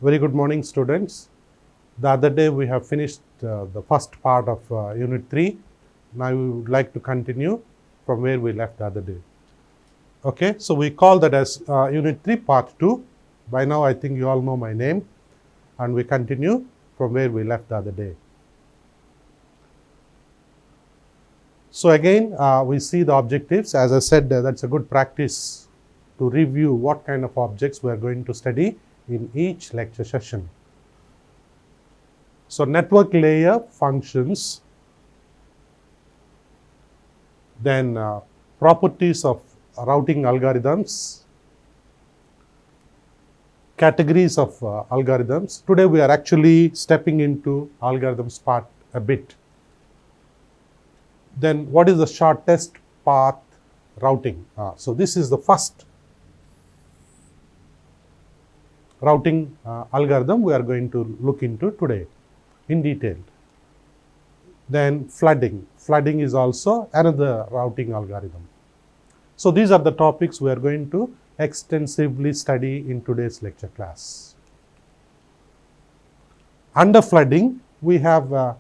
Very good morning, students. The other day we have finished the first part of Unit 3. Now we would like to continue from where we left the other day. Okay, so we call that as Unit 3 Part 2. By now I think you all know my name, and we continue from where we left the other day. So again, we see the objectives. As I said, that's a good practice to review what kind of objects we are going to study in each lecture session. So network layer functions, then properties of routing algorithms, categories of algorithms. Today we are actually stepping into algorithms part a bit. Then what is the shortest path routing? So this is the first routing algorithm we are going to look into today in detail. Then flooding. Flooding is also another routing algorithm. So these are the topics we are going to extensively study in today's lecture class. Under flooding, we have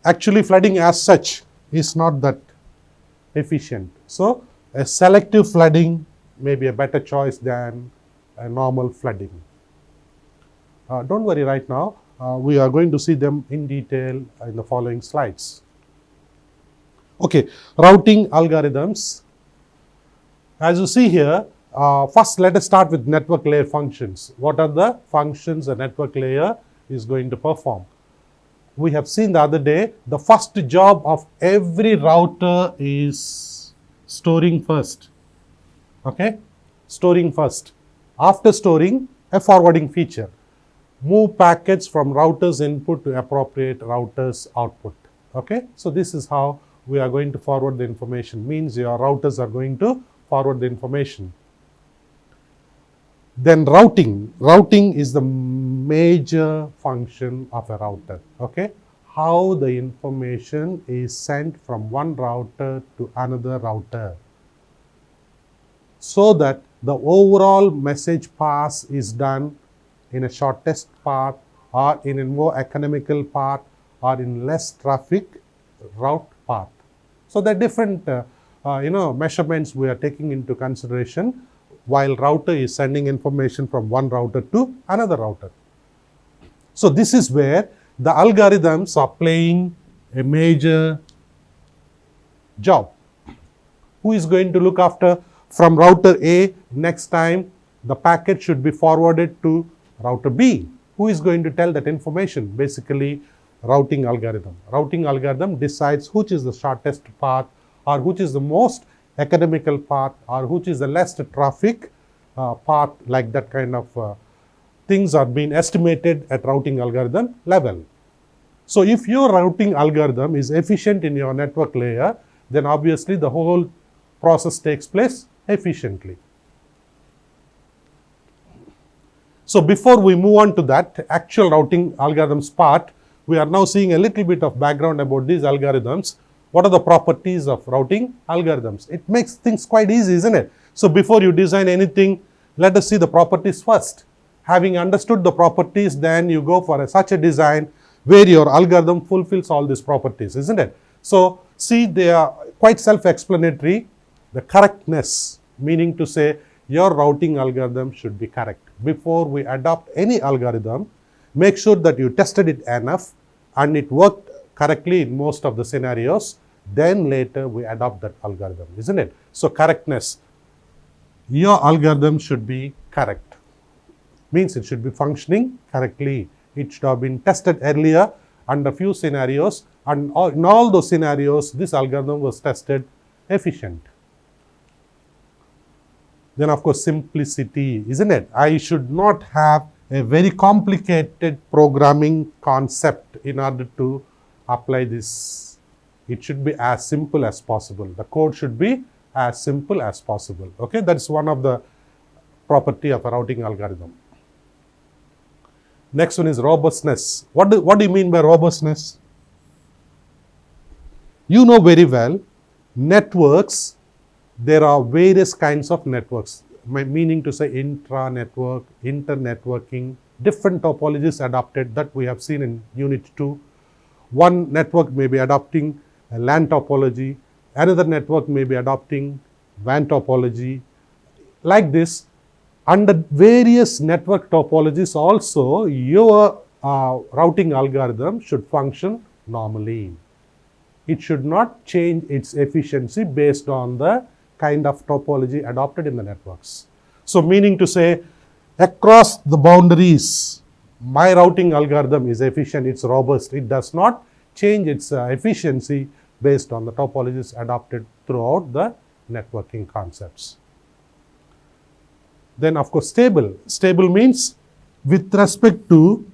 actually flooding as such is not that efficient. So a selective flooding may be a better choice than a normal flooding. Don't worry right now, we are going to see them in detail in the following slides. Okay, routing algorithms. As you see here, first let us start with network layer functions. What are the functions a network layer is going to perform? We have seen the other day, the first job of every router is storing first. Okay, storing first. After storing, a forwarding feature. Move packets from router's input to appropriate router's output. Okay, so this is how we are going to forward the information. Means your routers are going to forward the information. Then routing. Routing is the major function of a router. Okay, how the information is sent from one router to another router, so that the overall message pass is done in a shortest path, or in a more economical path, or in less traffic route path. So there are different measurements we are taking into consideration while router is sending information from one router to another router. So this is where the algorithms are playing a major job. Who is going to look after from router A? Next time the packet should be forwarded to router B. Who is going to tell that information? Basically, routing algorithm. Routing algorithm decides which is the shortest path, or which is the most economical path, or which is the less traffic path. Like that kind of things are being estimated at routing algorithm level. So if your routing algorithm is efficient in your network layer, then obviously the whole process takes place efficiently. So before we move on to that actual routing algorithms part, we are now seeing a little bit of background about these algorithms. What are the properties of routing algorithms? It makes things quite easy, isn't it? So before you design anything, let us see the properties first. Having understood the properties, then you go for such a design where your algorithm fulfills all these properties, isn't it? So see, they are quite self-explanatory. The correctness, meaning to say your routing algorithm should be correct. Before we adopt any algorithm, make sure that you tested it enough and it worked correctly in most of the scenarios. Then later we adopt that algorithm, isn't it? So correctness. Your algorithm should be correct. Means it should be functioning correctly. It should have been tested earlier under few scenarios, and in all those scenarios, this algorithm was tested efficient. Then of course simplicity, isn't it? I should not have a very complicated programming concept in order to apply this. It should be as simple as possible. The code should be as simple as possible. Okay, that's one of the property of a routing algorithm. Next one is robustness. What do you mean by robustness? You know very well, networks there are various kinds of networks, meaning to say intra-network, inter-networking, different topologies adopted that we have seen in Unit 2. One network may be adopting a LAN topology, another network may be adopting WAN topology. Like this, under various network topologies also, your routing algorithm should function normally. It should not change its efficiency based on the kind of topology adopted in the networks. So meaning to say, across the boundaries, my routing algorithm is efficient, it's robust. It does not change its efficiency based on the topologies adopted throughout the networking concepts. Then of course stable. Stable means with respect to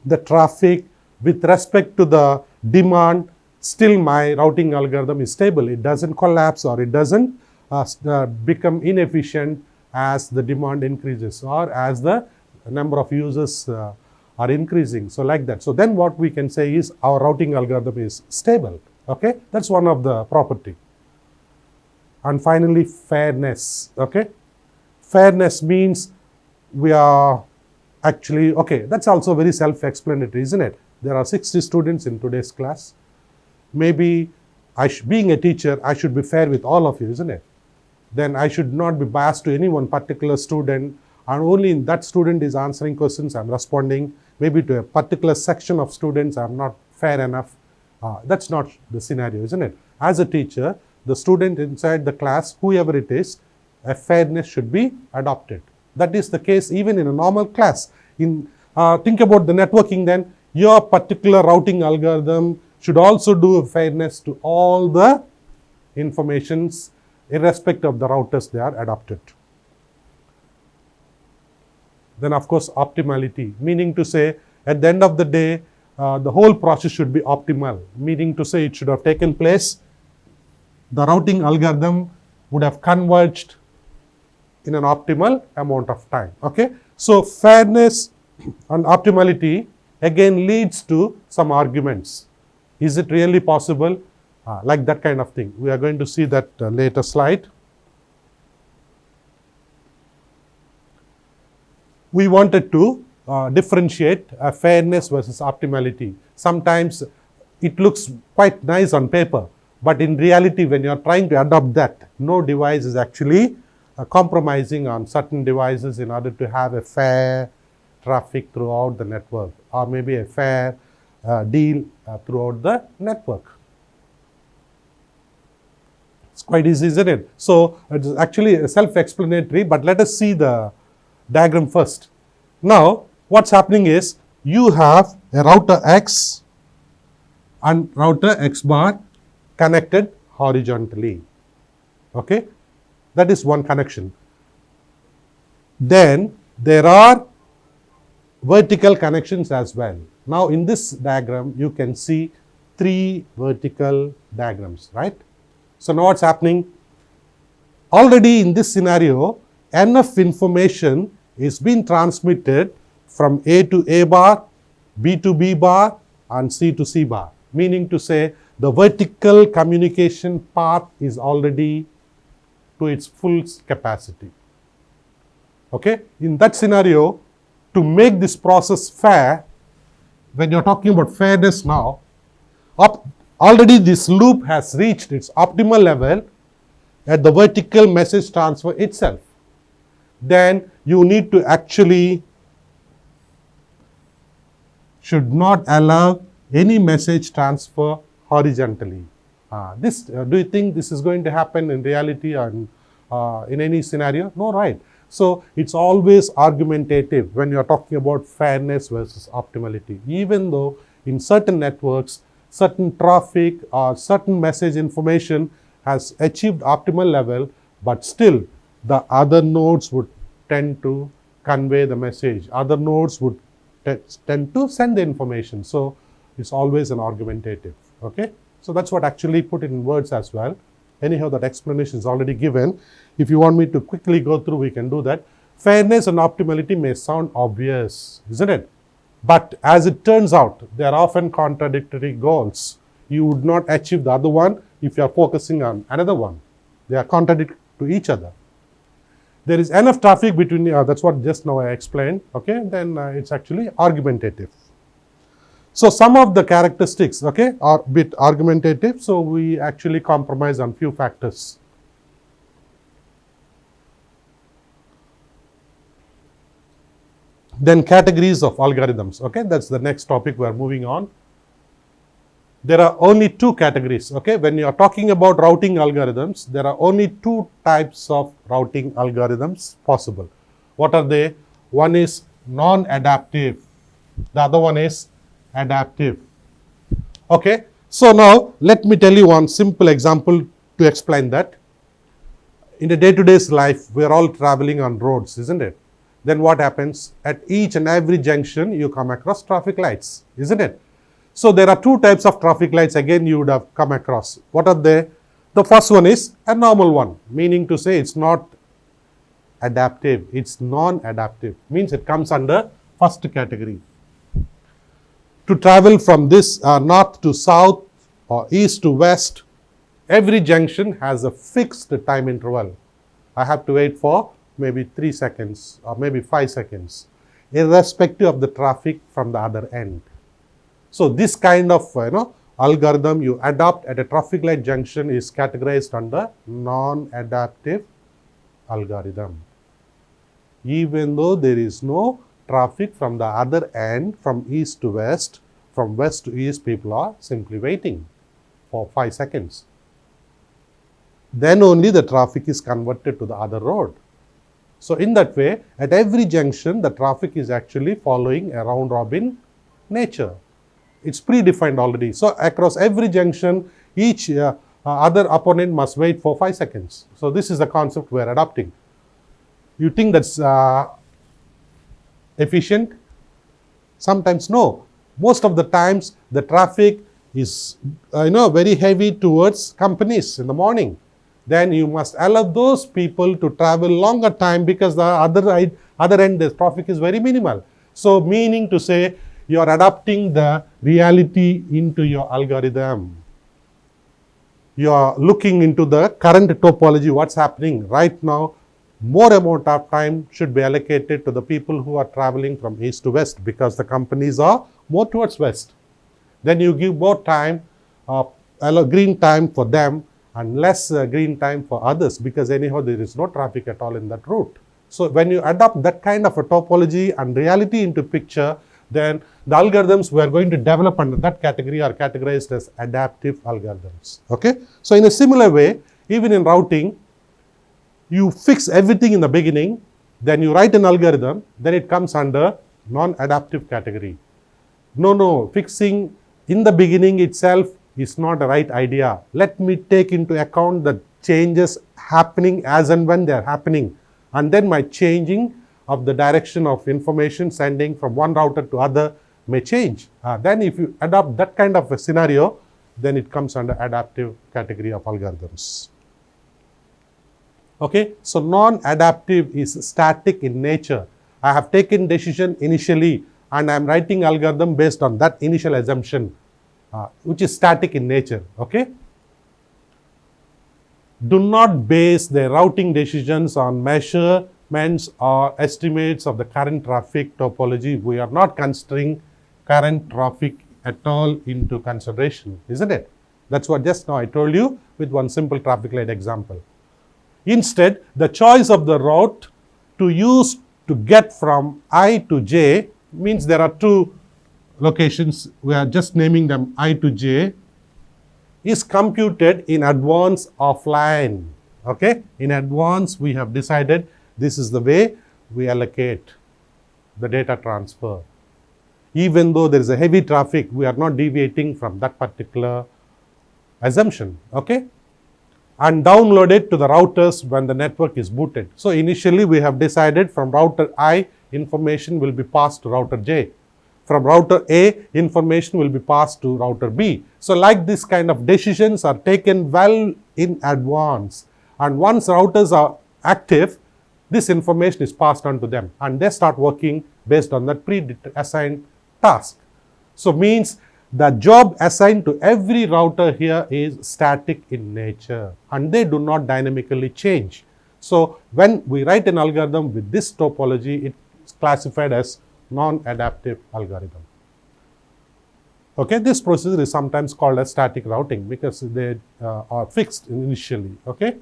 the traffic, with respect to the demand, still my routing algorithm is stable. It doesn't collapse or it doesn't become inefficient as the demand increases or as the number of users are increasing. So like that. So then what we can say is our routing algorithm is stable. Okay, that's one of the property. And finally, fairness. Okay, fairness means we are actually, okay, that's also very self-explanatory, isn't it? There are 60 students in today's class. Maybe being a teacher, I should be fair with all of you, isn't it? Then I should not be biased to any one particular student, and only in that student is answering questions, I'm responding. Maybe to a particular section of students, I'm not fair enough. That's not the scenario, isn't it? As a teacher, the student inside the class, whoever it is, a fairness should be adopted. That is the case even in a normal class. Think about the networking then. Your particular routing algorithm should also do fairness to all the informations irrespective of the routers they are adopted. Then of course optimality, meaning to say at the end of the day, the whole process should be optimal, meaning to say it should have taken place. The routing algorithm would have converged in an optimal amount of time. Okay, so fairness and optimality again leads to some arguments. Is it really possible? Like that kind of thing. We are going to see that later slide. We wanted to differentiate fairness versus optimality. Sometimes it looks quite nice on paper, but in reality, when you are trying to adopt that, no device is actually compromising on certain devices in order to have a fair traffic throughout the network, or maybe a fair deal throughout the network. It's quite easy, isn't it? So it is actually self-explanatory, but let us see the diagram first. Now, what's happening is you have a router X and router X bar connected horizontally. Okay, that is one connection. Then there are vertical connections as well. Now in this diagram, you can see 3 vertical diagrams, right? So now what's happening? Already in this scenario, enough information is being transmitted from A to A bar, B to B bar, and C to C bar. Meaning to say, the vertical communication path is already to its full capacity. Okay? In that scenario, to make this process fair, when you're talking about fairness now, already this loop has reached its optimal level at the vertical message transfer itself. Then you need to actually should not allow any message transfer horizontally. Do you think this is going to happen in reality or in any scenario? No, right? So it's always argumentative when you are talking about fairness versus optimality. Even though in certain networks, certain traffic or certain message information has achieved optimal level, but still the other nodes would tend to convey the message. Other nodes would tend to send the information. So it's always an argumentative. Okay, so that's what actually put it in words as well. Anyhow, that explanation is already given. If you want me to quickly go through, we can do that. Fairness and optimality may sound obvious, isn't it? But as it turns out, they are often contradictory goals. You would not achieve the other one if you are focusing on another one. They are contradictory to each other. There is enough traffic between, that's what just now I explained, okay, then it's actually argumentative. So some of the characteristics, okay, are a bit argumentative, so we actually compromise on few factors. Then categories of algorithms, okay, that's the next topic we are moving on. There are only two categories, okay, when you are talking about routing algorithms, there are only two types of routing algorithms possible. What are they? One is non-adaptive, the other one is adaptive. Okay, so now let me tell you one simple example to explain that. In the day-to-day life, we are all traveling on roads, isn't it? Then what happens? At each and every junction, you come across traffic lights, isn't it? So there are two types of traffic lights, again you would have come across. What are they? The first one is a normal one, meaning to say it's not adaptive, it's non-adaptive, means it comes under first category. To travel from this north to south or east to west, every junction has a fixed time interval. I have to wait for maybe 3 seconds or maybe 5 seconds, irrespective of the traffic from the other end. So this kind of algorithm you adopt at a traffic light junction is categorized under non-adaptive algorithm. Even though there is no traffic from the other end, from east to west, from west to east, people are simply waiting for 5 seconds. Then only the traffic is converted to the other road. So in that way, at every junction, the traffic is actually following a round robin nature. It's predefined already. So across every junction, each other opponent must wait for 5 seconds. So this is the concept we are adopting. You think that's efficient? Sometimes no. Most of the times the traffic is very heavy towards companies in the morning. Then you must allow those people to travel longer time because the other end the traffic is very minimal. So meaning to say, you are adapting the reality into your algorithm. You are looking into the current topology, what's happening right now. More amount of time should be allocated to the people who are traveling from east to west because the companies are more towards west. Then you give more time, green time for them and less green time for others because anyhow there is no traffic at all in that route. So when you adopt that kind of a topology and reality into picture, then the algorithms we are going to develop under that category are categorized as adaptive algorithms. Okay? So in a similar way, even in routing, you fix everything in the beginning, then you write an algorithm, then it comes under non-adaptive category. No, fixing in the beginning itself is not the right idea. Let me take into account the changes happening as and when they are happening, and then my changing of the direction of information sending from one router to other may change. Then if you adopt that kind of a scenario, then it comes under adaptive category of algorithms. Okay, so non-adaptive is static in nature. I have taken decision initially and I am writing algorithm based on that initial assumption, which is static in nature. Okay. Do not base their routing decisions on measurements or estimates of the current traffic topology. We are not considering current traffic at all into consideration, isn't it? That's what just now I told you with one simple traffic light example. Instead, the choice of the route to use to get from I to J means there are two locations, we are just naming them I to J, is computed in advance offline. Okay, in advance we have decided this is the way we allocate the data transfer. Even though there is a heavy traffic, we are not deviating from that particular assumption. Okay, and download it to the routers when the network is booted. So initially we have decided from router I, information will be passed to router J. From router A, information will be passed to router B. So like this kind of decisions are taken well in advance. And once routers are active, this information is passed on to them and they start working based on that pre-assigned task. So means the job assigned to every router here is static in nature and they do not dynamically change. So when we write an algorithm with this topology, it's classified as non-adaptive algorithm. Okay, this procedure is sometimes called as static routing because they are fixed initially. Okay,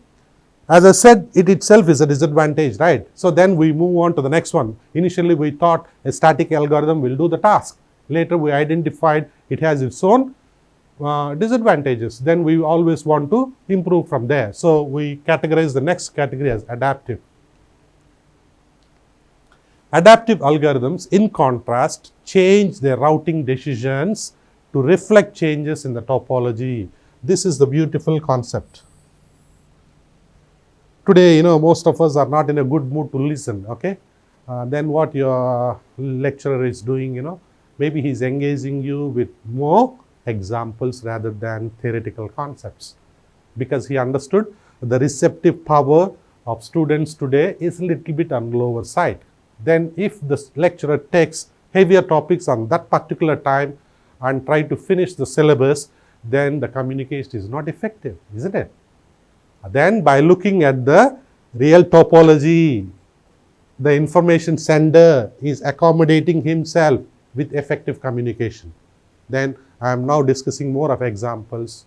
as I said, it itself is a disadvantage, right? So then we move on to the next one. Initially we thought a static algorithm will do the task. Later we identified it has its own disadvantages. Then we always want to improve from there. So we categorize the next category as adaptive. Adaptive algorithms, in contrast, change their routing decisions to reflect changes in the topology. This is the beautiful concept. Today, most of us are not in a good mood to listen, okay? Then what your lecturer is doing, maybe he's engaging you with more examples rather than theoretical concepts, because he understood the receptive power of students today is a little bit on the lower side. Then if the lecturer takes heavier topics on that particular time and try to finish the syllabus, then the communication is not effective, isn't it? Then by looking at the real topology, the information sender is accommodating himself with effective communication. Then I am now discussing more of examples,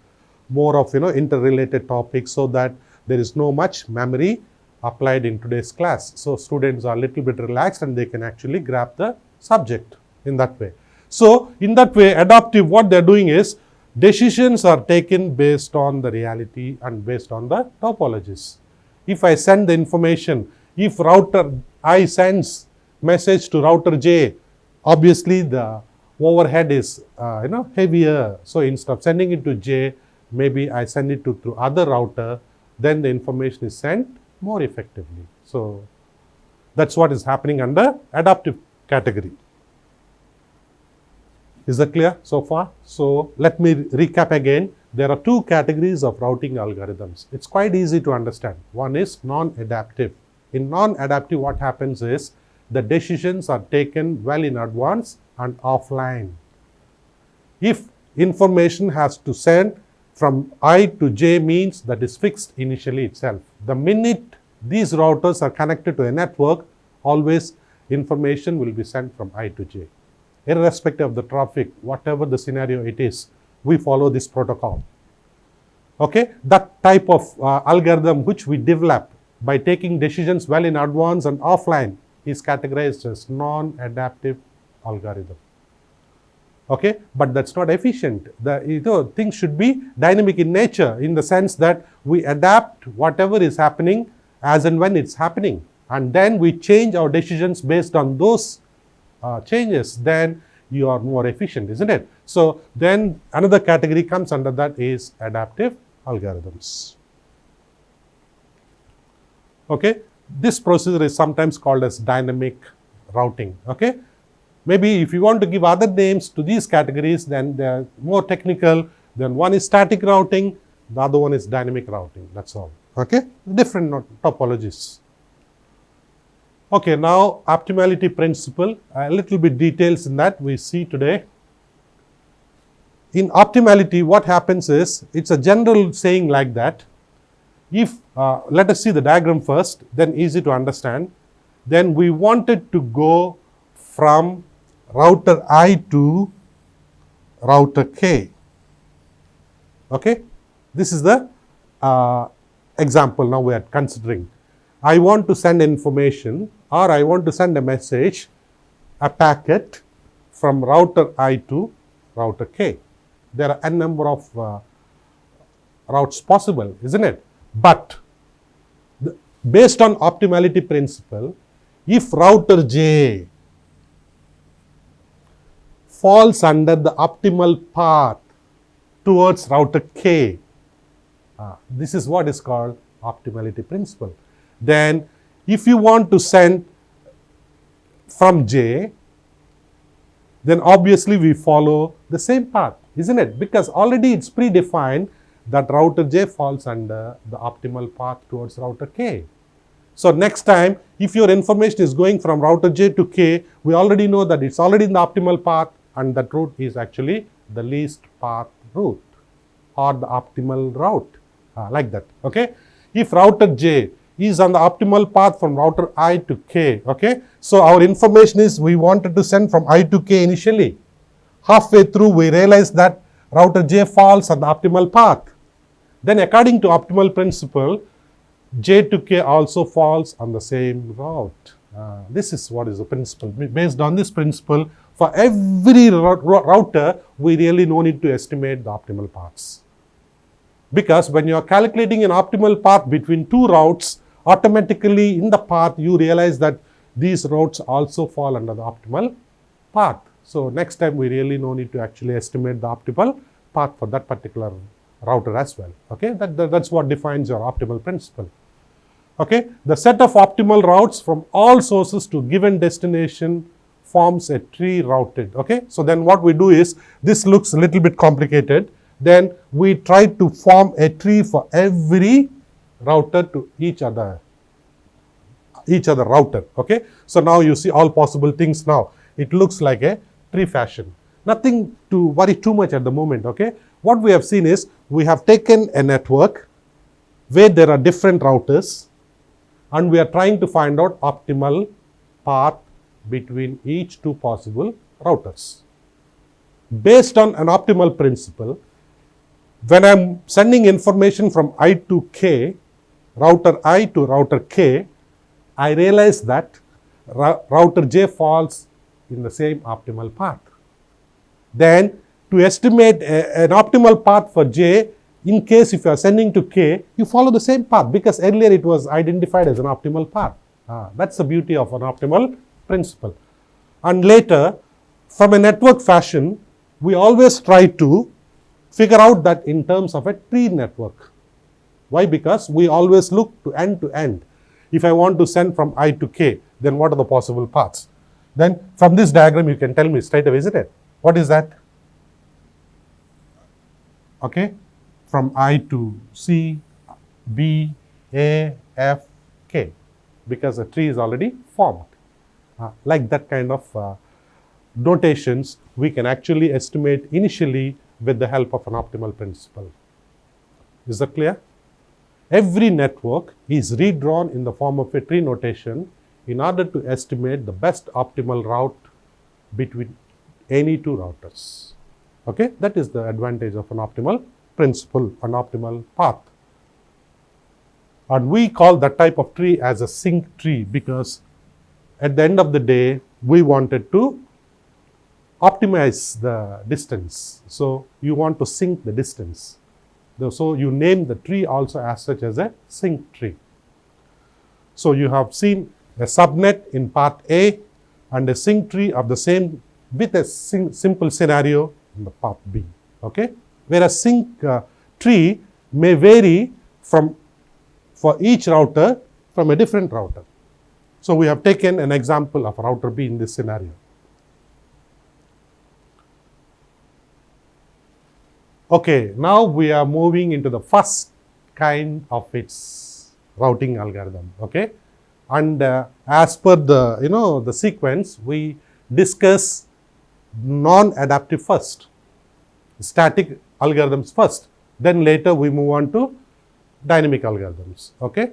more of interrelated topics, so that there is no much memory applied in today's class. So students are a little bit relaxed and they can actually grab the subject in that way. So in that way, adaptive, what they're doing is decisions are taken based on the reality and based on the topologies. If I send the information, if router I sends message to router J, obviously the overhead is heavier. So instead of sending it to J, maybe I send it to through other router, then the information is sent more effectively. So that's what is happening under adaptive category. Is that clear so far? So let me recap again. There are two categories of routing algorithms. It's quite easy to understand. One is non-adaptive. In non-adaptive, what happens is the decisions are taken well in advance and offline. If information has to send from I to J, means that is fixed initially itself. The minute these routers are connected to a network, always information will be sent from I to J. Irrespective of the traffic, whatever the scenario it is, we follow this protocol. Okay, that type of algorithm which we develop by taking decisions well in advance and offline is categorized as non-adaptive algorithm. Okay, but that's not efficient. Things should be dynamic in nature, in the sense that we adapt whatever is happening as and when it's happening, and then we change our decisions based on those changes. Then you are more efficient, isn't it? So then another category comes under that is adaptive algorithms. Okay, this procedure is sometimes called as dynamic routing. Okay, maybe if you want to give other names to these categories, then they are more technical. Then one is static routing, the other one is dynamic routing. That's all. Okay, different topologies. Okay, now optimality principle, a little bit details in that we see today. In optimality, what happens is, it's a general saying like that. If, let us see the diagram first, then easy to understand. Then we wanted to go from router I to router K. Okay, this is the example now we are considering. I want to send information, or I want to send a message, a packet from router I to router K. There are a number of routes possible, isn't it? But based on optimality principle, if router J falls under the optimal path towards router K, this is what is called optimality principle. Then if you want to send from J, then obviously we follow the same path, isn't it? Because already it's predefined that router J falls under the optimal path towards router K. So next time, if your information is going from router J to K, we already know that it's already in the optimal path and that route is actually the least path route or the optimal route, like that. Okay. If router J is on the optimal path from router I to K, okay. So our information is we wanted to send from I to K initially. Halfway through, we realized that router J falls on the optimal path. Then according to optimal principle, J to K also falls on the same route. This is what is the principle. Based on this principle, for every router, we really no need to estimate the optimal paths. Because when you are calculating an optimal path between two routes, automatically in the path, you realize that these routes also fall under the optimal path. So next time, we really no need to actually estimate the optimal path for that particular router as well. Okay, that's what defines your optimal principle. Okay, the set of optimal routes from all sources to given destination forms a tree routed. Okay, so then what we do is, this looks a little bit complicated. Then we try to form a tree for every router to each other router. Okay, so now you see all possible things. Now it looks like a tree fashion. Nothing to worry too much at the moment. Okay, what we have seen is, we have taken a network where there are different routers, and we are trying to find out optimal path between each two possible routers. Based on an optimal principle, when I am sending information from I to K, router I to router K, I realize that router J falls in the same optimal path. Then to estimate an optimal path for J, in case if you are sending to K, you follow the same path, because earlier it was identified as an optimal path. That's the beauty of an optimal principle. And later, from a network fashion, we always try to figure out that in terms of a tree network. Why? Because we always look to end to end. If I want to send from I to K, then what are the possible paths? Then from this diagram, you can tell me straight away, isn't it? What is that? Okay, from I to C, B, A, F, K, because the tree is already formed. Like that kind of notations, we can actually estimate initially with the help of an optimal principle. Is that clear? Every network is redrawn in the form of a tree notation in order to estimate the best optimal route between any two routers. Okay, that is the advantage of an optimal principle, an optimal path. And we call that type of tree as a sync tree, because at the end of the day, we wanted to optimize the distance. So you want to sync the distance. So you name the tree also as such as a sync tree. So you have seen a subnet in part A and a sync tree of the same with a simple scenario in the part B. Okay, whereas sync tree may vary for each router from a different router. So we have taken an example of router B in this scenario. Okay, now we are moving into the first kind of its routing algorithm. Okay, and as per the the sequence, we discuss non-adaptive first, static algorithms first, then later we move on to dynamic algorithms. Okay,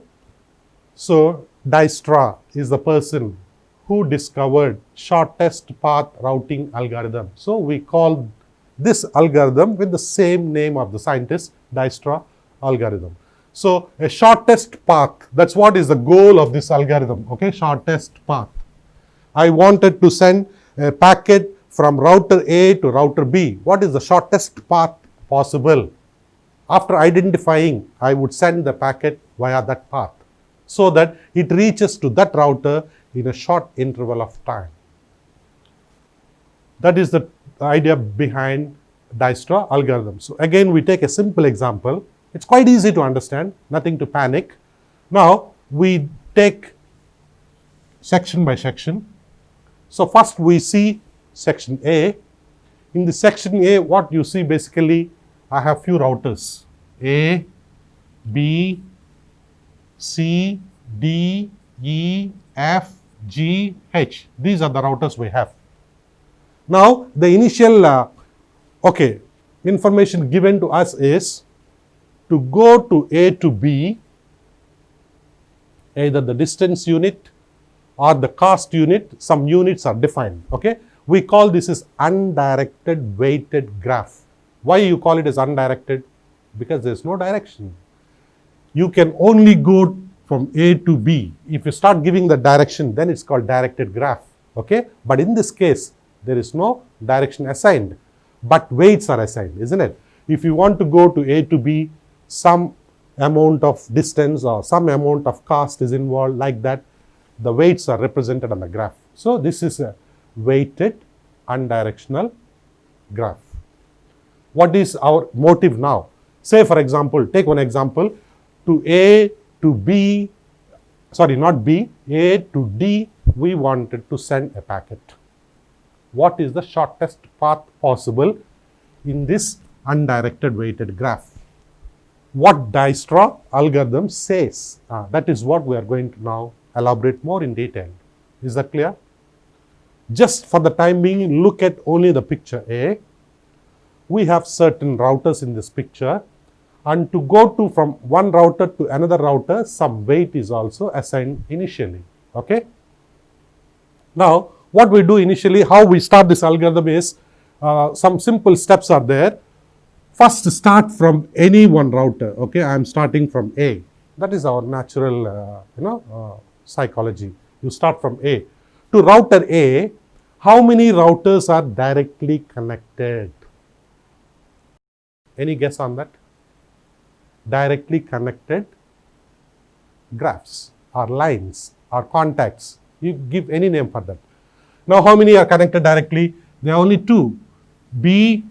so Dijkstra is the person who discovered shortest path routing algorithm. So we call this algorithm with the same name of the scientist, Dijkstra algorithm. So a shortest path, that's what is the goal of this algorithm. Okay, shortest path. I wanted to send a packet from router A to router B. What is the shortest path possible? After identifying, I would send the packet via that path, so that it reaches to that router in a short interval of time. That is the idea behind Dijkstra algorithm. So again, we take a simple example. It's quite easy to understand, nothing to panic. Now we take section by section. So first we see section A. In the section A, what you see basically, I have few routers, A, B, C, D, E, F, G, H. These are the routers we have. Now the initial Okay, information given to us is to go to A to B, either the distance unit or the cost unit, some units are defined. Okay, we call this as undirected weighted graph. Why you call it as undirected? Because there is no direction. You can only go from A to B. If you start giving the direction, then it's called directed graph. Okay, but in this case, there is no direction assigned, but weights are assigned, isn't it? If you want to go to A to B, some amount of distance or some amount of cost is involved, like that. The weights are represented on the graph. So this is a weighted unidirectional graph. What is our motive now? Say for example, take one example, to A to B, sorry, not B, A to D, we wanted to send a packet. What is the shortest path possible in this undirected weighted graph? What Dijkstra algorithm says. That is what we are going to now elaborate more in detail. Is that clear? Just for the time being, look at only the picture A. We have certain routers in this picture, and to go to from one router to another router, some weight is also assigned initially. Okay. Now, what we do initially, how we start this algorithm is, some simple steps are there. First, start from any one router. Okay, I am starting from A. That is our natural, psychology. You start from A. To router A, how many routers are directly connected? Any guess on that? Directly connected graphs or lines or contacts. You give any name for that. Now, how many are connected directly? There are only two. B.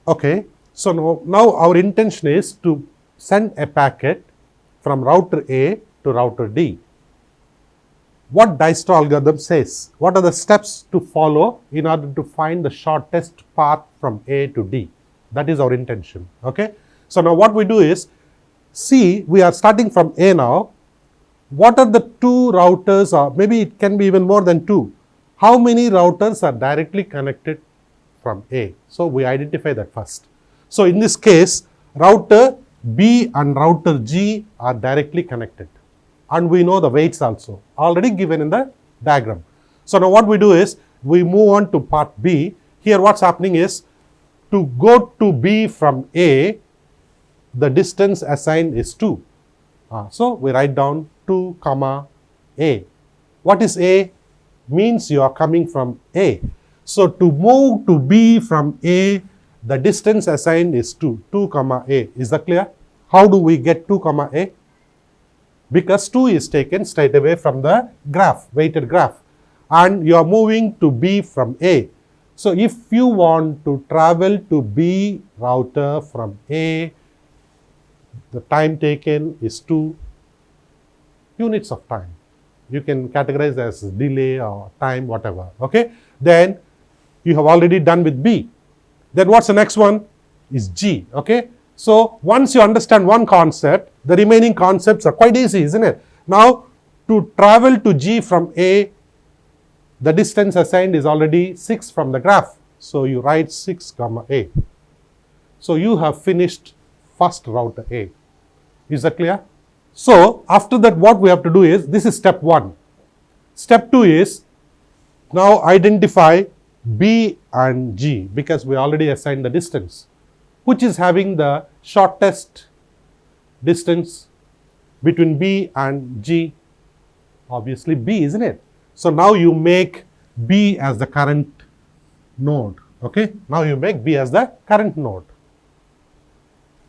Okay. So now our intention is to send a packet from router A to router D. What Dijkstra algorithm says? What are the steps to follow in order to find the shortest path from A to D? That is our intention. Okay. So now what we do is, see, we are starting from A now. What are the two routers, or maybe it can be even more than two? How many routers are directly connected from A? So we identify that first. So in this case, router B and router G are directly connected. And we know the weights also, already given in the diagram. So now what we do is, we move on to part B. Here what's happening is, to go to B from A, the distance assigned is 2. So we write down 2, A. What is A? Means you are coming from A. So to move to B from A, the distance assigned is 2, A. Is that clear? How do we get 2, A? Because 2 is taken straight away from the graph, weighted graph. And you are moving to B from A. So if you want to travel to B router from A, the time taken is 2 units of time. You can categorize as delay or time, whatever. Okay. Then you have already done with B. Then what's the next one? Is G. Okay. So once you understand one concept, the remaining concepts are quite easy, isn't it? Now, to travel to G from A, the distance assigned is already 6 from the graph. So you write 6, A. So you have finished first router A. Is that clear? So after that, what we have to do is, this is step 1. Step 2 is, now identify B and G, because we already assigned the distance. Which is having the shortest distance between B and G? Obviously B, isn't it? So now you make B as the current node. Okay. Now you make B as the current node.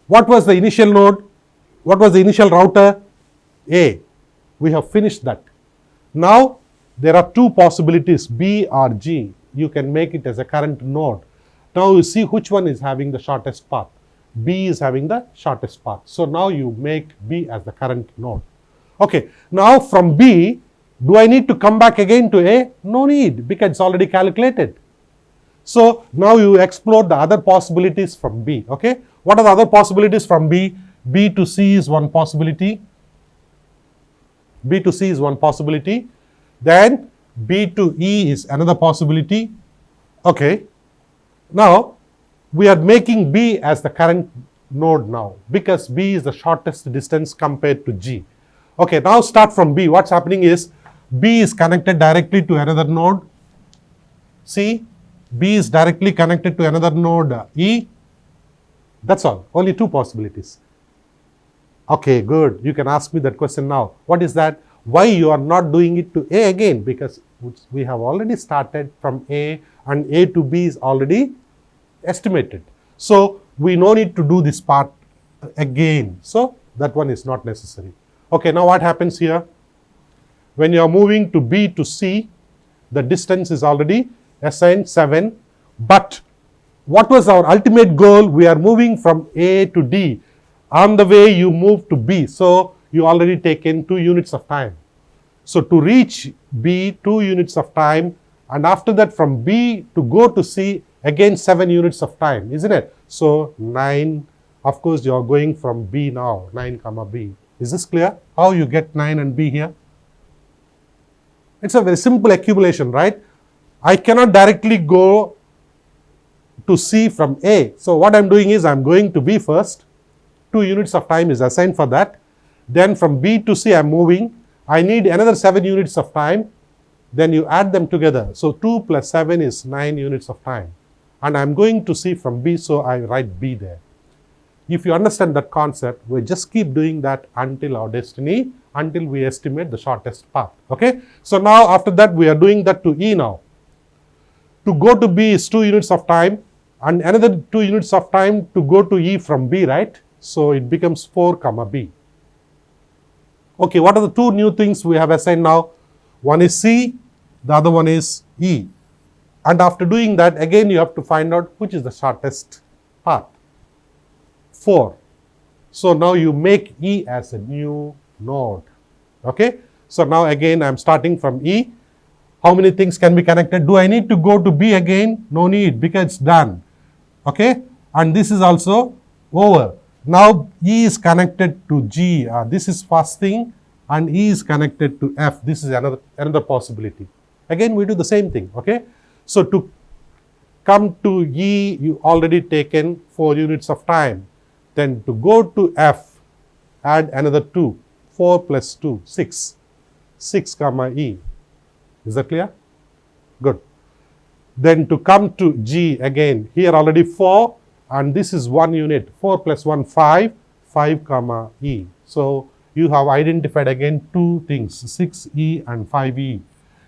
What was the initial node? What was the initial router? A. We have finished that. Now there are two possibilities, B or G. You can make it as a current node. Now you see which one is having the shortest path. B is having the shortest path. So now you make B as the current node. Okay. Now from B, do I need to come back again to A? No need, because it's already calculated. So now you explore the other possibilities from B. Okay. What are the other possibilities from B? B to C is one possibility. B to C is one possibility. Then B to E is another possibility. Okay. Now we are making B as the current node now because B is the shortest distance compared to G. Okay, now start from B. What's happening is B is connected directly to another node. C. B is directly connected to another node E. That's all. Only two possibilities. Okay, good. You can ask me that question now. What is that? Why you are not doing it to A again? Because we have already started from A and A to B is already estimated. So we no need to do this part again. So that one is not necessary. Okay, now what happens here? When you are moving to B to C, the distance is already assigned 7. But what was our ultimate goal? We are moving from A to D. On the way you move to B. So you already taken 2 units of time. So to reach B, 2 units of time, and after that from B to go to C, again 7 units of time, isn't it? So 9, of course you are going from B now, 9 comma B. Is this clear? How you get 9 and B here? It's a very simple accumulation, right? I cannot directly go to C from A. So what I'm doing is I'm going to B first. 2 units of time is assigned for that. Then from B to C I'm moving. I need another 7 units of time. Then you add them together. So 2 plus 7 is 9 units of time. And I'm going to C from B, so I write B there. If you understand that concept, we just keep doing that until our destiny, until we estimate the shortest path. Okay? So now after that we are doing that to E now. To go to B is 2 units of time and another 2 units of time to go to E from B, right? So it becomes 4 comma B. Okay, what are the 2 new things we have assigned now? One is C, the other one is E. And after doing that, again you have to find out which is the shortest path. 4. So now you make E as a new node. Okay, so now again I am starting from E. How many things can be connected? Do I need to go to B again? No need, because it's done. Okay, and this is also over. Now E is connected to G. This is first thing, and E is connected to F. This is another possibility. Again we do the same thing. Okay, so to come to E, you already taken 4 units of time. Then to go to F, add another 2. 4 plus 2, 6. 6 comma E. Is that clear? Good. Then to come to G again, here already 4 and this is 1 unit. 4 plus 1, 5. 5 comma E. So you have identified again 2 things, 6E and 5E.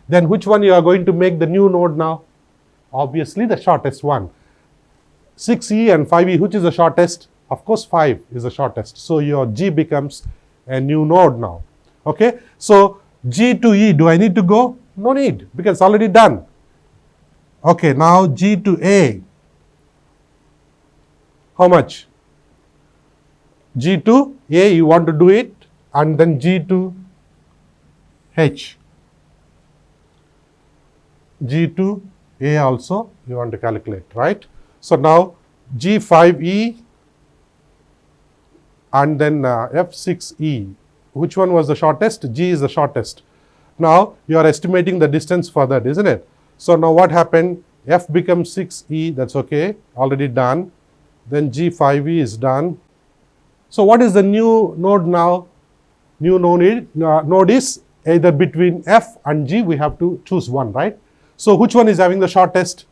Then which one you are going to make the new node now? Obviously the shortest one. 6E and 5E, which is the shortest? Of course 5 is the shortest. So your G becomes a new node now. Okay, so G to E, do I need to go? No need, because it's already done. Okay, now G to A. How much? G to A, you want to do it, and then G to H. G to A also you want to calculate, right? So now G5E and then F6E. Which one was the shortest? G is the shortest. Now you are estimating the distance for that, isn't it? So now what happened? F becomes 6E, that's okay, already done. Then G5E is done. So what is the new node now? New node is either between F and G, we have to choose one, right? So which one is having the shortest?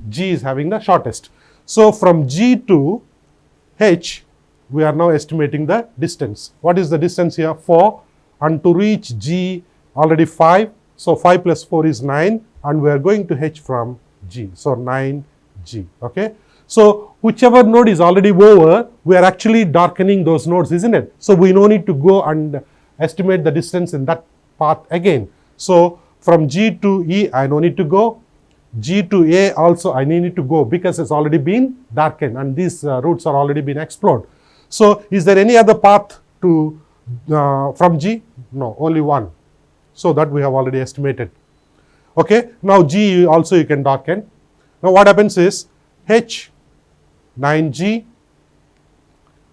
G is having the shortest. So from G to H, we are now estimating the distance. What is the distance here? 4. And to reach G, already 5. So 5 plus 4 is 9. And we are going to H from G. So 9G. Okay. So whichever node is already over, we are actually darkening those nodes, isn't it? So we no need to go and estimate the distance in that path again. So from G to E, I no need to go. G to A also I need to go because it's already been darkened and these routes are already been explored. So is there any other path to from G? No, only one. So that we have already estimated. Okay, now G also you can darken. Now what happens is H 9G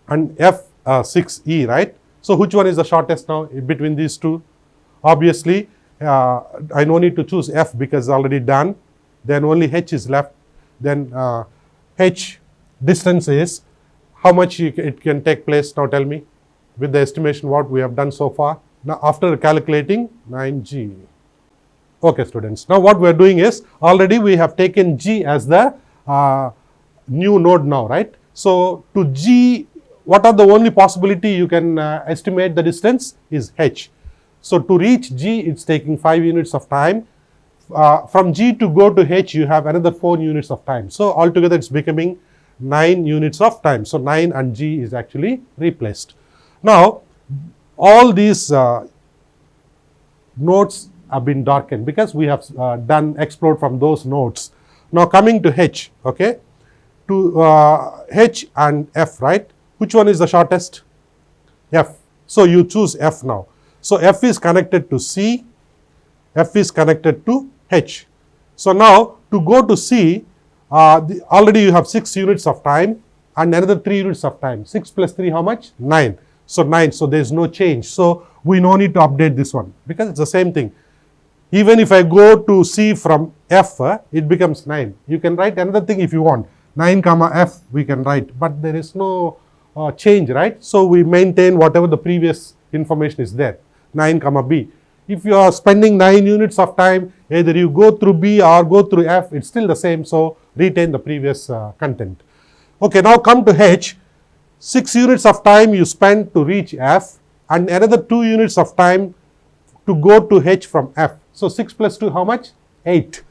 and F 6E, right? So which one is the shortest now between these two? Obviously I no need to choose F because it's already done. Then only H is left. Then H distance is, how much it can take place? Now tell me, with the estimation what we have done so far. Now after calculating 9g. Okay students, now what we are doing is, already we have taken g as the new node now, right? So to g, what are the only possibility you can estimate the distance is h. So to reach g, it's taking 5 units of time. From g to go to h, you have another 4 units of time. So altogether it's becoming 9 units of time. So 9 and g is actually replaced. Now all these nodes have been darkened because we have explored from those nodes. Now coming to h, okay, to h and f, right? Which one is the shortest? F. So you choose f now. So f is connected to c, f is connected to h. So now to go to c, already you have 6 units of time and another 3 units of time. 6 plus 3, how much? 9. So 9, so there is no change. So we no need to update this one because it's the same thing. Even if I go to c from f, it becomes 9. You can write another thing if you want. 9 comma f we can write, but there is no change, right? So we maintain whatever the previous information is there. 9 comma b. If you are spending 9 units of time, either you go through b or go through f, it's still the same. So retain the previous content. Okay, now come to h. 6 units of time you spend to reach f and another 2 units of time to go to h from f. So 6 plus 2, how much? 8.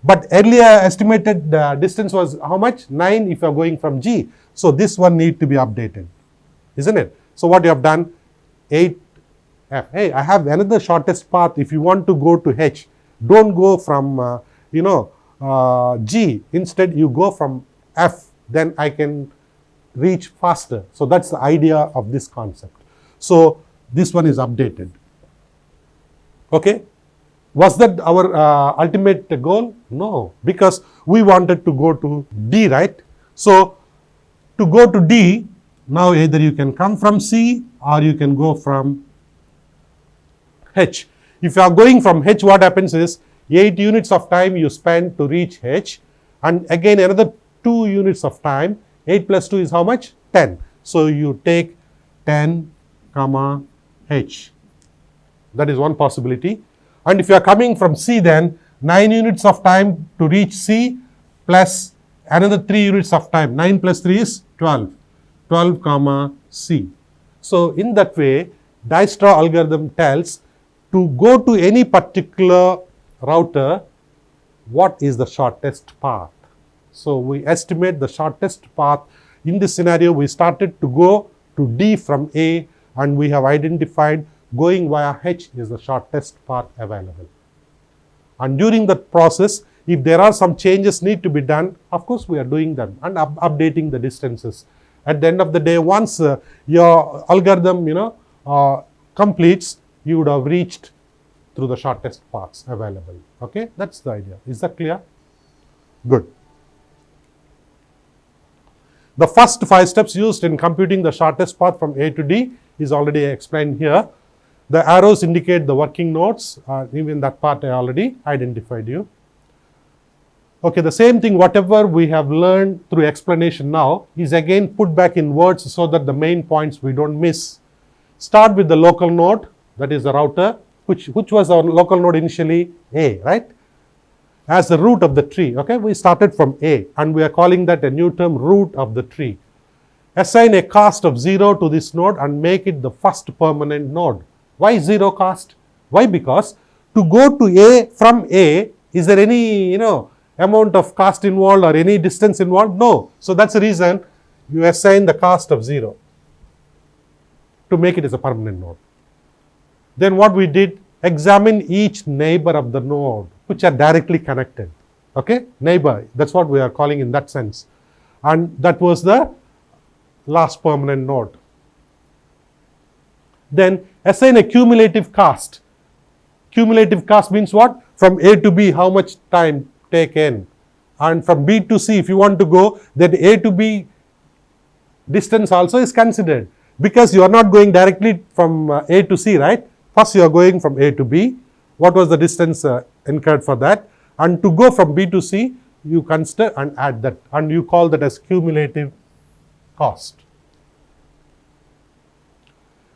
But earlier estimated distance was how much? 9 if you are going from g. So this one need to be updated, isn't it? So what you have done? 8 f. Hey, I have another shortest path. If you want to go to h, don't go from g. Instead you go from f. Then I can reach faster. So that's the idea of this concept. So this one is updated. Okay. Was that our ultimate goal? No, because we wanted to go to D, right? So to go to D, now either you can come from C or you can go from H. If you are going from H, what happens is 8 units of time you spend to reach H and again another 2 units of time. 8 plus 2 is how much? 10. So you take 10 comma H. That is one possibility. And if you are coming from C, then 9 units of time to reach C plus another 3 units of time. 9 plus 3 is 12. 12 comma C. So in that way, Dijkstra algorithm tells to go to any particular router, what is the shortest path. So we estimate the shortest path. In this scenario, we started to go to D from A and we have identified going via H is the shortest path available. And during that process, if there are some changes need to be done, of course we are doing them and updating the distances. At the end of the day, once your algorithm completes, you would have reached through the shortest paths available. Okay, that's the idea. Is that clear? Good. The first 5 steps used in computing the shortest path from A to D is already explained here. The arrows indicate the working nodes. Even that part I already identified you. Okay, the same thing, whatever we have learned through explanation now is again put back in words so that the main points we don't miss. Start with the local node, that is the router, which was our local node initially? A, right? As the root of the tree. Okay, we started from A and we are calling that a new term, root of the tree. Assign a cost of 0 to this node and make it the first permanent node. Why 0 cost? Why? Because to go to A from A, is there any amount of cost involved or any distance involved? No. So that's the reason you assign the cost of 0 to make it as a permanent node. Then what we did, examine each neighbor of the node which are directly connected. Okay, neighbor, that's what we are calling in that sense. And that was the last permanent node. Then assign a cumulative cost. Cumulative cost means what? From A to B, how much time taken? And from B to C, if you want to go, then A to B distance also is considered. Because you are not going directly from A to C, right? First you are going from A to B. What was the distance incurred for that? And to go from B to C, you consider and add that, and you call that as cumulative cost.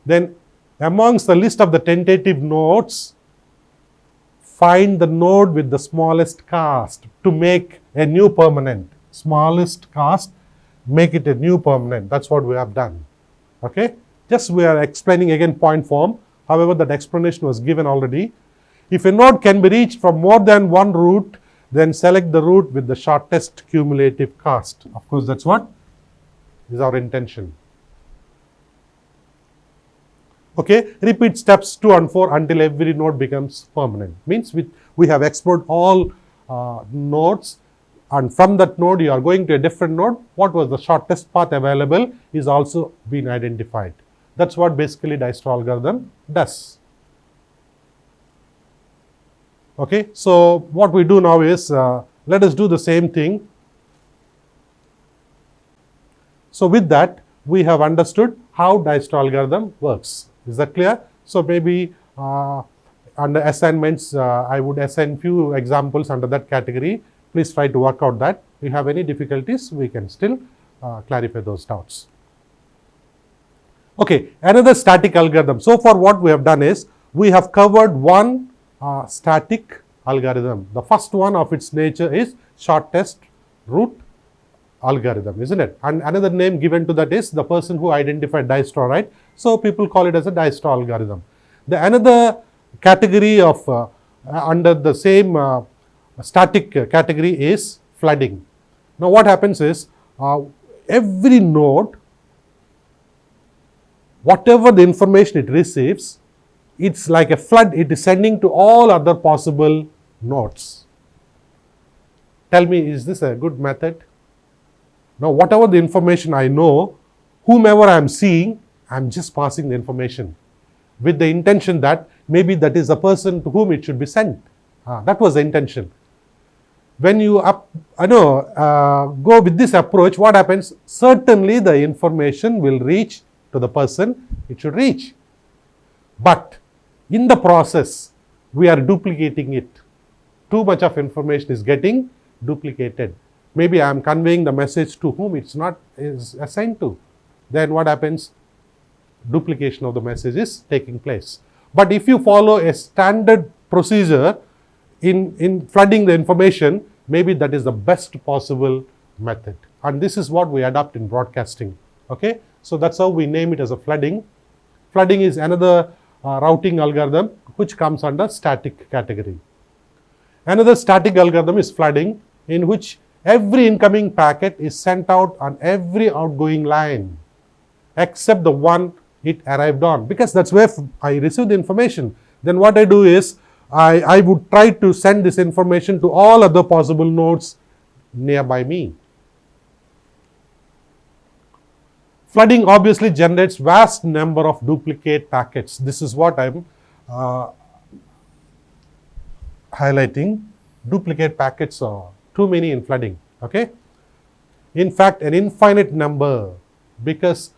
Then amongst the list of the tentative nodes, find the node with the smallest cost to make a new permanent. Smallest cost, make it a new permanent. That's what we have done. Okay, just we are explaining again point form. However, that explanation was given already. If a node can be reached from more than one route, then select the route with the shortest cumulative cost. Of course, that's what is our intention. Okay, repeat steps 2 and 4 until every node becomes permanent. Means we have explored all nodes, and from that node you are going to a different node. What was the shortest path available is also been identified. That's what basically Dijkstra algorithm does. Okay, so what we do now is, let us do the same thing. So with that, we have understood how Dijkstra algorithm works. Is that clear? So maybe under assignments, I would assign few examples under that category. Please try to work out that. If you have any difficulties, we can still clarify those doubts. Okay, another static algorithm. So far what we have done is, we have covered one static algorithm. The first one of its nature is shortest route algorithm, isn't it? And another name given to that is the person who identified Dijkstra, right? So people call it as a Dijkstra algorithm. The another category of under the same static category is flooding. Now what happens is, every node, whatever the information it receives, it's like a flood, it is sending to all other possible nodes. Tell me, is this a good method? Now, whatever the information I know, whomever I am seeing, I am just passing the information with the intention that maybe that is the person to whom it should be sent. That was the intention. When you go with this approach, what happens? Certainly the information will reach to the person it should reach. But in the process, we are duplicating it. Too much of information is getting duplicated. Maybe I am conveying the message to whom it's not is assigned to. Then what happens? Duplication of the message is taking place. But if you follow a standard procedure in flooding the information, maybe that is the best possible method. And this is what we adopt in broadcasting. Okay, so that's how we name it as a flooding. Flooding is another routing algorithm which comes under static category. Another static algorithm is flooding, in which every incoming packet is sent out on every outgoing line except the one it arrived on, because that's where I received the information. Then what I do is, I would try to send this information to all other possible nodes nearby me. Flooding obviously generates vast number of duplicate packets. This is what I'm highlighting. Duplicate packets are too many in flooding. Okay. In fact, an infinite number, because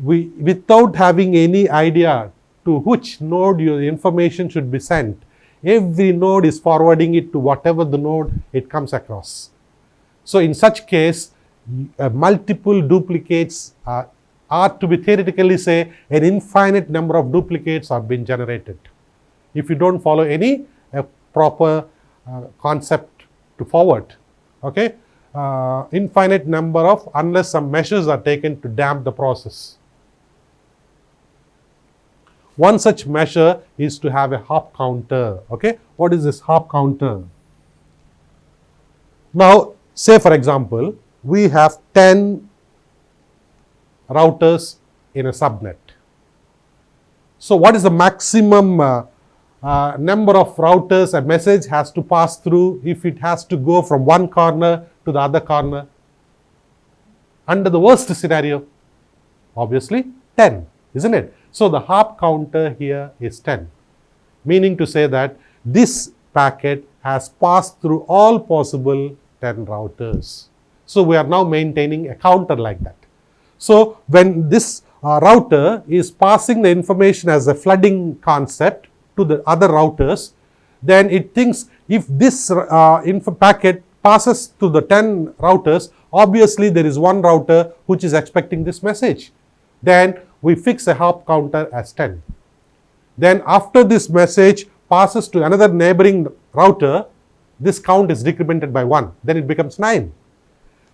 without having any idea to which node your information should be sent, every node is forwarding it to whatever the node it comes across. So in such case, multiple duplicates are to be theoretically say an infinite number of duplicates are being generated if you don't follow any proper concept to forward. Okay, infinite number of, unless some measures are taken to damp the process. One such measure is to have a hop counter. Okay, what is this hop counter? Now, say for example, we have 10 routers in a subnet. So what is the maximum number of routers a message has to pass through if it has to go from one corner to the other corner? Under the worst scenario, obviously 10, isn't it? So the hop counter here is 10, meaning to say that this packet has passed through all possible 10 routers. So we are now maintaining a counter like that. So when this router is passing the information as a flooding concept to the other routers, then it thinks if this packet passes to the 10 routers, obviously there is one router which is expecting this message. Then we fix a hop counter as 10. Then after this message passes to another neighboring router, this count is decremented by 1. Then it becomes 9.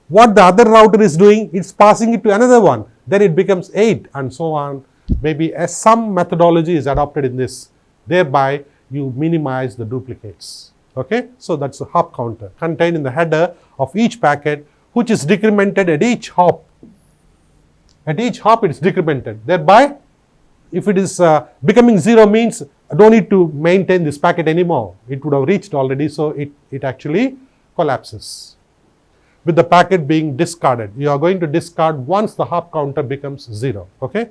What the other router is doing, it's passing it to another one. Then it becomes 8 and so on. Maybe some methodology is adopted in this. Thereby, you minimize the duplicates. Okay, so that's a hop counter contained in the header of each packet, which is decremented at each hop. At each hop, it is decremented. Thereby, if it is becoming 0 means I don't need to maintain this packet anymore. It would have reached already, so it actually collapses. With the packet being discarded, you are going to discard once the hop counter becomes 0. Okay.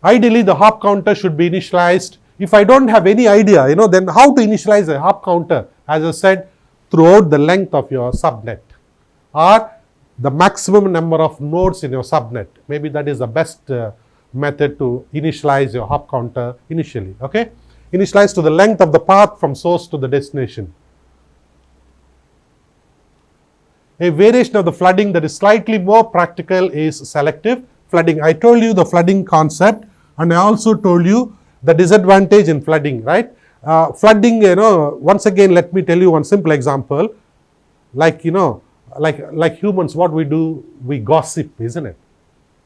Ideally, the hop counter should be initialized. If I don't have any idea, then how to initialize a hop counter? As I said, throughout the length of your subnet or the maximum number of nodes in your subnet. Maybe that is the best method to initialize your hop counter initially. Okay, initialize to the length of the path from source to the destination. A variation of the flooding that is slightly more practical is selective flooding. I told you the flooding concept, and I also told you the disadvantage in flooding, right? Flooding, once again, let me tell you one simple example. Like humans, what we do, we gossip, isn't it?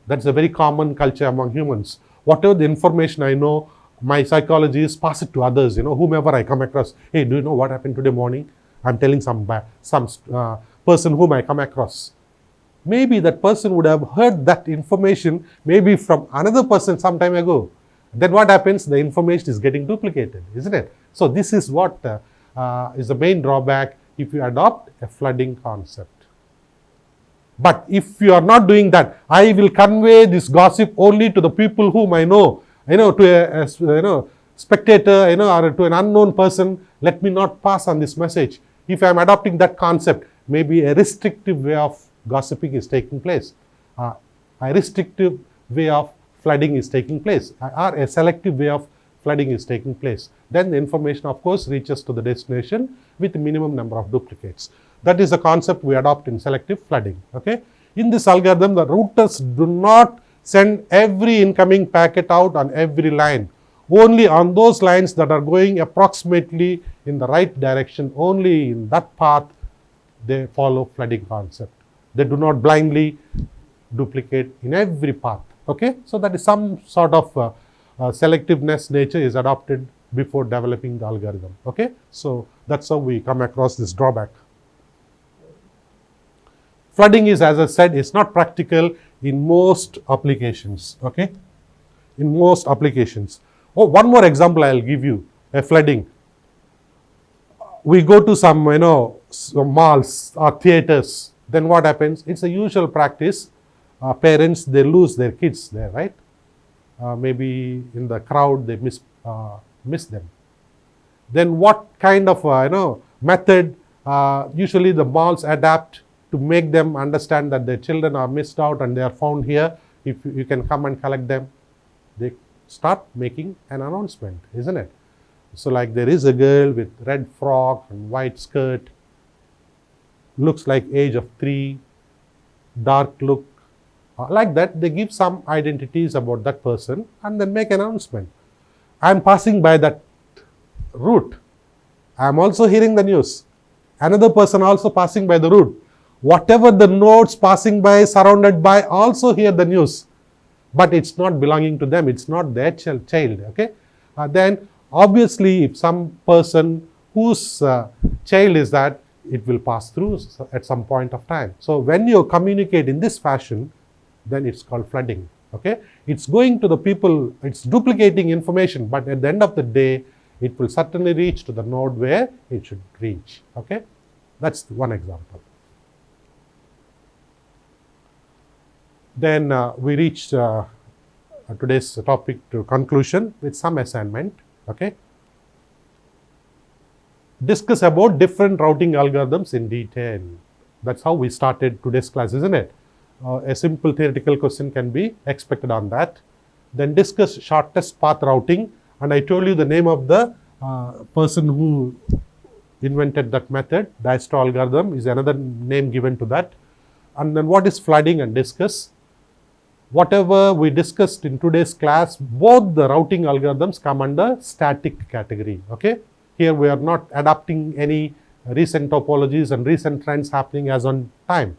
That's a very common culture among humans. Whatever the information I know, my psychology is pass it to others, whomever I come across. Hey, do you know what happened today morning? I'm telling some person whom I come across. Maybe that person would have heard that information maybe from another person some time ago. Then what happens? The information is getting duplicated, isn't it? So this is what is the main drawback if you adopt a flooding concept. But if you are not doing that, I will convey this gossip only to the people whom I know, to a spectator, or to an unknown person. Let me not pass on this message. If I am adopting that concept, maybe a restrictive way of gossiping is taking place. A restrictive way of flooding is taking place, or a selective way of flooding is taking place. Then the information, of course, reaches to the destination with the minimum number of duplicates. That is the concept we adopt in selective flooding. Okay. In this algorithm, the routers do not send every incoming packet out on every line. Only on those lines that are going approximately in the right direction, only in that path, they follow flooding concept. They do not blindly duplicate in every path. Okay, so that is some sort of selectiveness nature is adopted before developing the algorithm. Okay, so that's how we come across this drawback. Flooding is, as I said, is not practical in most applications. Okay, in most applications. Oh, one more example I'll give you, a flooding. We go to some, some malls or theaters. Then what happens? It's a usual practice. Parents, they lose their kids there, right? Maybe in the crowd they miss them. Then what kind of method usually the malls adapt to make them understand that their children are missed out and they are found here? If you can come and collect them, they start making an announcement, isn't it? So like there is a girl with red frock and white skirt, looks like age of 3, dark look. Like that, they give some identities about that person and then make an announcement. I am passing by that route. I am also hearing the news. Another person also passing by the route. Whatever the nodes passing by, surrounded by, also hear the news. But it's not belonging to them. It's not their child. Okay. Then obviously, if some person whose child is that, it will pass through at some point of time. So when you communicate in this fashion, then it's called flooding. Okay, it's going to the people, it's duplicating information, but at the end of the day, it will certainly reach to the node where it should reach. Okay, that's one example. Then we reached today's topic to conclusion with some assignment. Okay, discuss about different routing algorithms in detail. That's how we started today's class, isn't it? A simple theoretical question can be expected on that. Then discuss shortest path routing, and I told you the name of the person who invented that method. Dijkstra algorithm is another name given to that. And then what is flooding and discuss? Whatever we discussed in today's class, both the routing algorithms come under static category. Okay, here we are not adapting any recent topologies and recent trends happening as on time.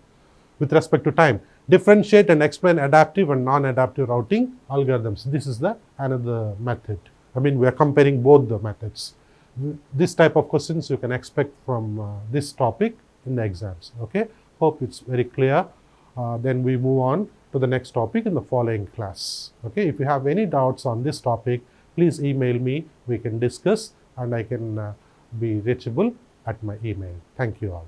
With respect to time, differentiate and explain adaptive and non-adaptive routing algorithms. This is the another method. I mean, we are comparing both the methods. This type of questions you can expect from this topic in the exams. Okay, hope it's very clear. Then we move on to the next topic in the following class. Okay, if you have any doubts on this topic, please email me. We can discuss and I can be reachable at my email. Thank you all.